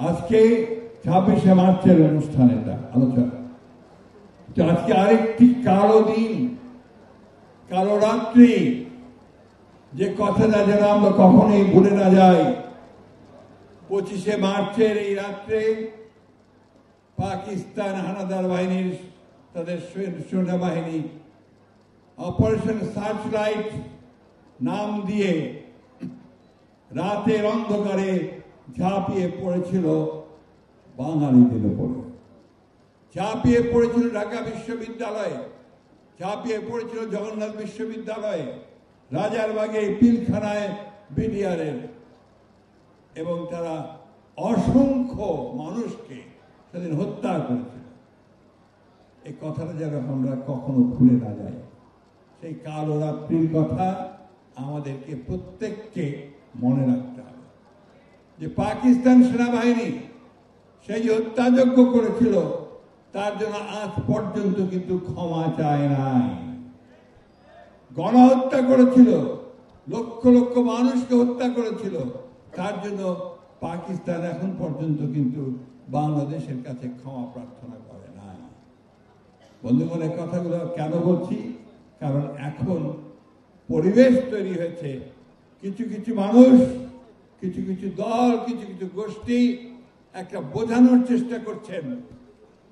আজকে 26শে মার্চের অনুষ্ঠান, এটা আলোচনা। আজকে আরেকটি কালো দিন, কালো রাত্রি, যে কথাটা যেন আমরা কখনোই ভুলে না যাই। 25শে মার্চের এই রাত্রে পাকিস্তান হানাদার বাহিনীর, তাদের সেনাবাহিনী অপারেশন সার্চলাইট নাম দিয়ে রাতের অন্ধকারে ঝাঁপিয়ে পড়েছিল বাঙালিদের উপরে, ঝাঁপিয়ে পড়েছিল ঢাকা বিশ্ববিদ্যালয়ে, ঝাঁপিয়ে পড়েছিল জগন্নাথ বিশ্ববিদ্যালয়ে, রাজারবাগে, পিলখানায় বিডিআরের, এবং তারা অসংখ্য মানুষকে সেদিন হত্যা করেছিল। এই কথাটা যেন আমরা কখনো ভুলে না যাই। সেই কালো রাত্রির কথা আমাদেরকে প্রত্যেককে মনে রাখতে হবে, যে পাকিস্তান সেনাবাহিনী সেই হত্যাযজ্ঞ করেছিল, তার জন্য আজ পর্যন্ত কিন্তু ক্ষমা চায় নাই। গণহত্যা করেছিল, লক্ষ লক্ষ মানুষকে হত্যা করেছিল, তার জন্য পাকিস্তান এখন পর্যন্ত কিন্তু বাংলাদেশের কাছে ক্ষমা প্রার্থনা করে নাই। বন্ধুগণ, এই কথাগুলো কেন বলছি? কারণ এখন পরিবেশ তৈরি হয়েছে, কিছু কিছু মানুষ, কিছু কিছু দল, কিছু কিছু গোষ্ঠী একটা বোঝানোর চেষ্টা করছেন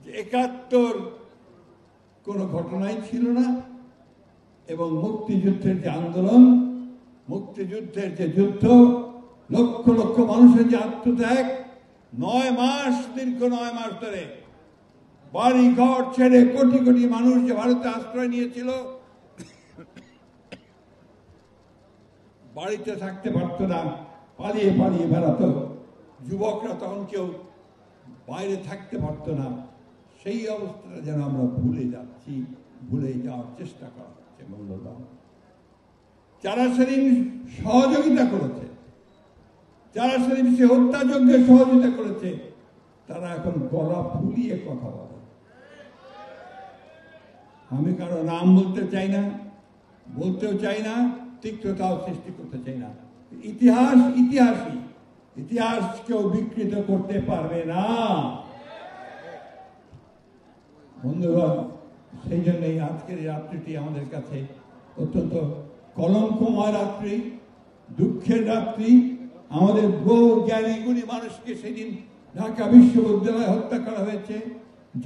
যে 71 কোনো ঘটনাই ছিল না, এবং মুক্তিযুদ্ধের যে আন্দোলন, মুক্তিযুদ্ধের যে যুদ্ধ, লক্ষ লক্ষ মানুষের যে আত্মত্যাগ, 9 মাস, দীর্ঘ 9 মাস ধরে বাড়ি ঘর ছেড়ে কোটি কোটি মানুষ যে ভারতে আশ্রয় নিয়েছিল, বাড়িতে থাকতে পারত না, পালিয়ে পালিয়ে বেড়াতো, যুবকরা তখন কেউ বাইরে থাকতে পারত না। সেই অবস্থাটা যেন আমরা ভুলে যাচ্ছি, ভুলে যাওয়ার চেষ্টা করা হচ্ছে। বন্ধুরা, যারা সেদিন সহযোগিতা করেছে, যারা সেদিন সে হত্যাযজ্ঞে সহযোগিতা করেছে, তারা এখন গলা ফুলিয়ে কথা বলে। আমি কারো নাম বলতে চাই না, বলতেও চাই না, তিক্ততাও সৃষ্টি করতে চাই না। ইতিহাস ইতিহাসই, ইতিহাস কেউ বিকৃত করতে পারবে না। বন্ধুগণ, সেই জন্যই আজকের এই রাত্রিটি আমাদের কাছে অত্যন্ত কলঙ্কময় রাত্রি, দুঃখের রাত্রি। আমাদের বহু জ্ঞানী গুণী মানুষকে সেদিন ঢাকা বিশ্ববিদ্যালয়ে হত্যা করা হয়েছে,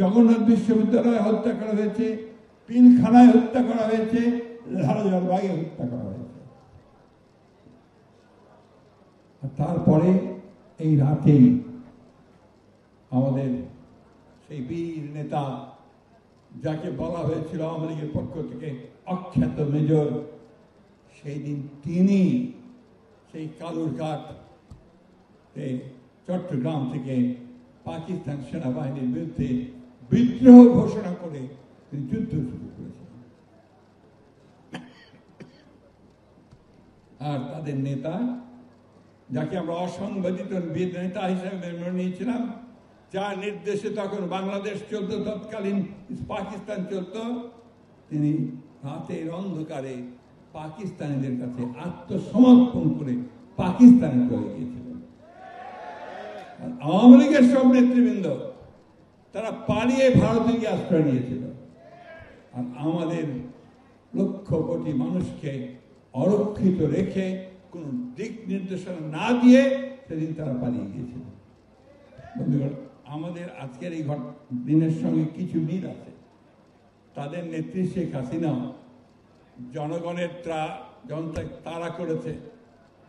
জগন্নাথ বিশ্ববিদ্যালয়ে হত্যা করা হয়েছে, পিলখানায় হত্যা করা হয়েছে, রাজারবাগে হত্যা করা হয়েছে। তারপরে এই রাতেই আমাদের সেই বীর নেতা, যাকে বলা হয়েছিল আওয়ামী লীগের পক্ষ থেকে অখ্যাত মেজর, সেই দিন তিনি সেই কালুরঘাট চট্টগ্রাম থেকে পাকিস্তান সেনাবাহিনীর বিরুদ্ধে বিদ্রোহ ঘোষণা করে তিনি যুদ্ধ শুরু করেছিলেন। আর তাদের নেতা, যাকে আমরা অসংবাদিত নেতা হিসেবে মেনে নিয়েছিলাম, যার নির্দেশে তখন বাংলাদেশ চলত, তৎকালীন পাকিস্তান চলত, তিনি রাতের অন্ধকারে পাকিস্তানিদের কাছে আত্মসমর্পণ করে পাকিস্তানে চলে গিয়েছিলেন। আওয়ামী লীগের সব নেতৃবৃন্দ তারা পালিয়ে ভারতে গিয়ে আশ্রয় নিয়েছিল, আর আমাদের লক্ষ কোটি মানুষকে অরক্ষিত রেখে কোন দিক নির্দেশনা না দিয়ে সেদিন তারা পালিয়ে গিয়েছিল। বন্ধুগণ, আমাদের আজকের এই দিনের সঙ্গে কিছু মিল আছে। তাদের নেত্রী শেখ হাসিনা জনগণের যখন তাড়া করেছে,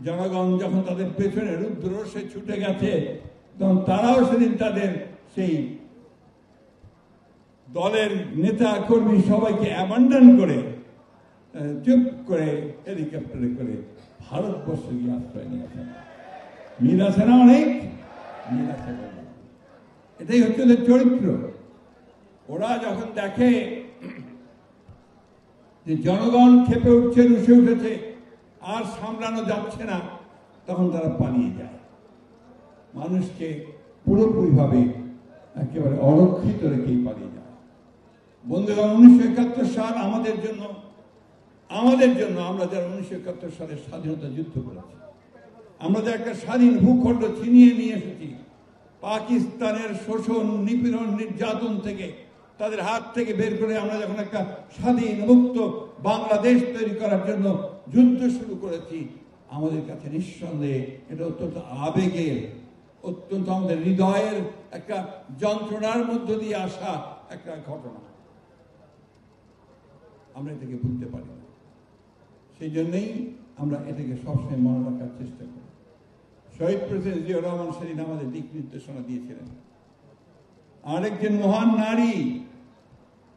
জনগণ যখন তাদের পেছনে রুদ্ররোষে ছুটে গেছে, তখন তারাও সেদিন তাদের সেই দলের নেতা কর্মী সবাইকে অ্যাবান্ডন করে চুপ করে হেলিকপ্টারে করে ভারতবর্ষে গিয়ে আশ্রয় নিয়েছে। মিল আছে না? অনেক মিল আছে। এটাই হচ্ছে ওদের চরিত্র। ওরা যখন দেখে যে জনগণ ক্ষেপে উঠছে, রুষে উঠেছে, আর সামলানো যাচ্ছে না, তখন তারা পালিয়ে যায়, মানুষকে পুরোপুরিভাবে একেবারে অরক্ষিত রেখেই পালিয়ে যায়। বন্ধুগণ, 1971 সাল আমাদের জন্য, আমরা যারা 1971 সালের স্বাধীনতা যুদ্ধ করেছি, আমরা যে একটা স্বাধীন ভূখণ্ড ছিনিয়ে নিয়ে এসেছি, পাকিস্তানের শোষণ, নিপীড়ন, নির্যাতন থেকে, তাদের হাত থেকে বের করে আমরা যখন একটা স্বাধীন মুক্ত বাংলাদেশ তৈরি করার জন্য যুদ্ধ শুরু করেছি, আমাদের কাছে নিঃসন্দেহে এটা অত্যন্ত আবেগের, অত্যন্ত আমাদের হৃদয়ের একটা যন্ত্রণার মধ্য দিয়ে আসা একটা ঘটনা। আমরা এটাকে ভুলতে পারি না। সেই জন্যই আমরা এটাকে সবসময় মনে রাখার চেষ্টা করি। শহীদ প্রেসিডেন্ট জিয়াউর রহমান সেদিন আমাদের দিক নির্দেশনা দিয়েছিলেন। আরেকজন মহান নারী,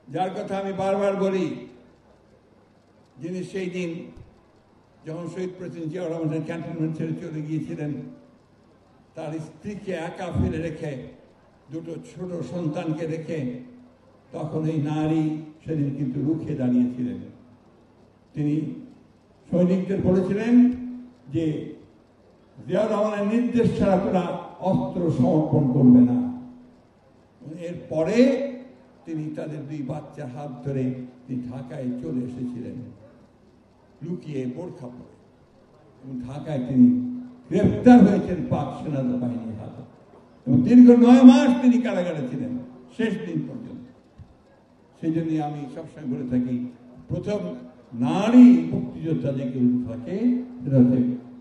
যার কথা আমি বারবার বলি, যিনি সেই দিন যখন শহীদ প্রেসিডেন্ট জিয়াউর রহমান ক্যান্টনমেন্ট ছেড়ে চলে গিয়েছিলেন, তার স্ত্রীকে একা ফেলে রেখে, দুটো ছোট সন্তানকে রেখে, তখন এই নারী সেদিন কিন্তু রুখে দাঁড়িয়েছিলেন। তিনি সৈনিকদের বলেছিলেন যে জিয়াউর রহমানের নির্দেশ ছাড়া তোরা অস্ত্র সমর্পণ করবে না। এরপরে তিনি তাদের দুই বাচ্চার হাত ধরে তিনি ঢাকায় চলে এসেছিলেন, লুকিয়ে বোরখা পরে, এবং ঢাকায় তিনি গ্রেফতার হয়েছেন পাক সেনাবাহিনীর হাতে, এবং দীর্ঘ 9 মাস তিনি কারাগারে ছিলেন শেষ দিন পর্যন্ত। সেই জন্য আমি সবসময় বলে থাকি, প্রথম নারী মুক্তিযোদ্ধা যে কেউ থাকে সেটা হচ্ছে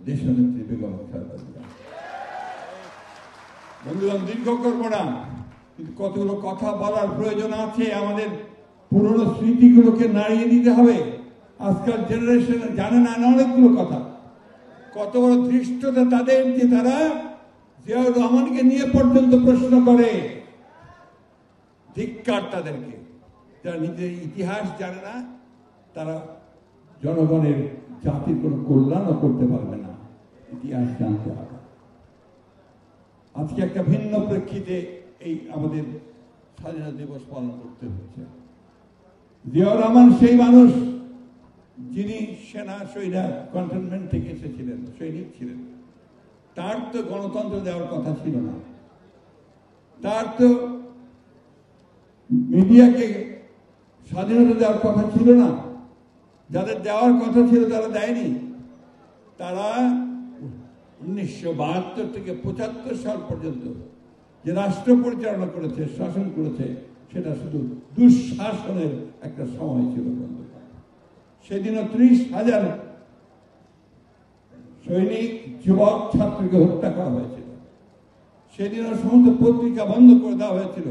দেশনেত্রী বেগম খালেদা জিয়া। বন্ধুগণ, দীর্ঘ করব না, কিন্তু কতগুলো কথা বলার প্রয়োজন আছে। আমাদের পুরনো স্মৃতিগুলোকে নাড়িয়ে দিতে হবে। আজকাল জেনারেশন জানে না অনেকগুলো কথা। কত বড় ধৃষ্টতা তাদের যে তারা জিয়াউর রহমানকে নিয়ে পর্যন্ত প্রশ্ন করে। ধিক্কার তাদেরকে, যারা নিজের ইতিহাস জানে না, তারা জনগণের জাতির কোনো কল্যাণও করতে পারবে না। ইতিহাস জানতে হবে। আজকে একটা ভিন্ন প্রেক্ষিতে এই আমাদের স্বাধীনতা দিবস পালন করতে হচ্ছে। জিয়াউর রহমান সেই মানুষ যিনি সেনা ক্যান্টনমেন্ট থেকে এসেছিলেন, সৈনিক ছিলেন। তার তো গণতন্ত্র দেওয়ার কথা ছিল না, তার তো মিডিয়াকে স্বাধীনতা দেওয়ার কথা ছিল না। যাদের দেওয়ার কথা ছিল তারা দেয়নি। তারা 1972 থেকে 75 সাল পর্যন্ত যে রাষ্ট্র পরিচালনা করেছে, শাসন করেছে, সেটা শুধু দুঃশাসনের একটা সময় ছিল। সেদিনও 30,000 সৈনিক, যুবক, ছাত্রকে হত্যা করা হয়েছিল। সেদিনও সমস্ত পত্রিকা বন্ধ করে দেওয়া হয়েছিল।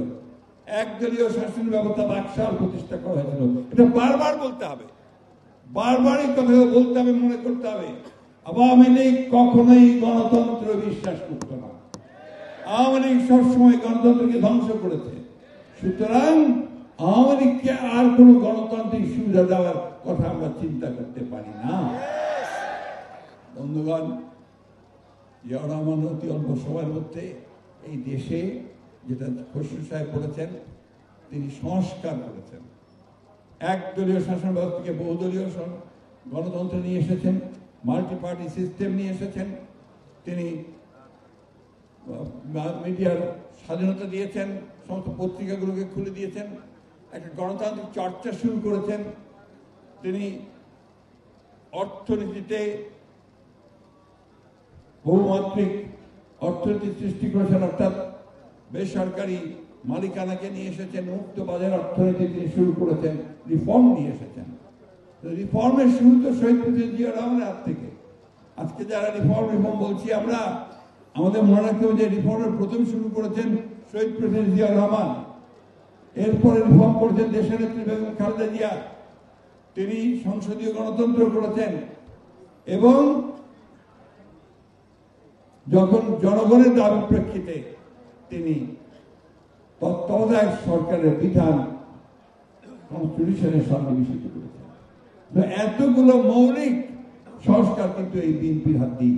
একদলীয় শাসন ব্যবস্থা বাকশাল প্রতিষ্ঠা করা হয়েছিল। এটা বারবার বলতে হবে, বারবারই কথা বলতে হবে, মনে করতে হবে। আওয়ামী লীগ কখনোই গণতন্ত্র বিশ্বাস করত না। আওয়ামী লীগ সবসময় গণতন্ত্রকে ধ্বংস করেছে। সুতরাং আওয়ামী লীগকে আর কোন গণতান্ত্রিক সুবিধা দেওয়ার কথা আমরা চিন্তা করতে পারি না। বন্ধুগণ, জিয়াউর রহমান অতি অল্প সময়ের মধ্যে এই দেশে, যেটা খসরু সাহেব বলেছেন, তিনি সংস্কার করেছেন। একদলীয় শাসন ব্যবস্থাকে বহুদলীয় গণতন্ত্র নিয়ে এসেছেন, মাল্টি পার্টি সিস্টেম নিয়ে এসেছেন। তিনি মিডিয়ার স্বাধীনতা দিয়েছেন, সমস্ত পত্রিকাগুলোকে খুলে দিয়েছেন, একটা গণতান্ত্রিক চর্চা শুরু করেছেন। তিনি অর্থনীতিতে বহুমাত্রিক অর্থনীতি সৃষ্টি করেছেন, অর্থাৎ বেসরকারি মালিকানাকে নিয়ে এসেছেন, মুক্ত বাজার অর্থনীতি তিনি শুরু করেছেন, রিফর্ম নিয়ে এসেছেন। রিফর্মের শুরু তো শহীদ প্রেসিডেন্ট জিয়াউর রহমানের হাত থেকে। আজকে যারা রিফর্ম বলছি আমরা, আমাদের মনে রাখতে হবে যে রিফর্মের প্রথম শুরু করেছেন শহীদ প্রেসিডেন্ট জিয়াউর রহমান। এরপরে রিফর্ম করেছেন দেশনেত্রী বেগম খালেদা জিয়া। তিনি সংসদীয় গণতন্ত্র করেছেন, এবং যখন জনগণের দাবির প্রেক্ষিতে তিনি তত্ত্বাবধায়ক সরকারের বিধান কনস্টিটিউশনের সন্নিবেশিত করেছেন। এতগুলো মৌলিক সংস্কার কিন্তু এই বিএনপির হাত দিয়ে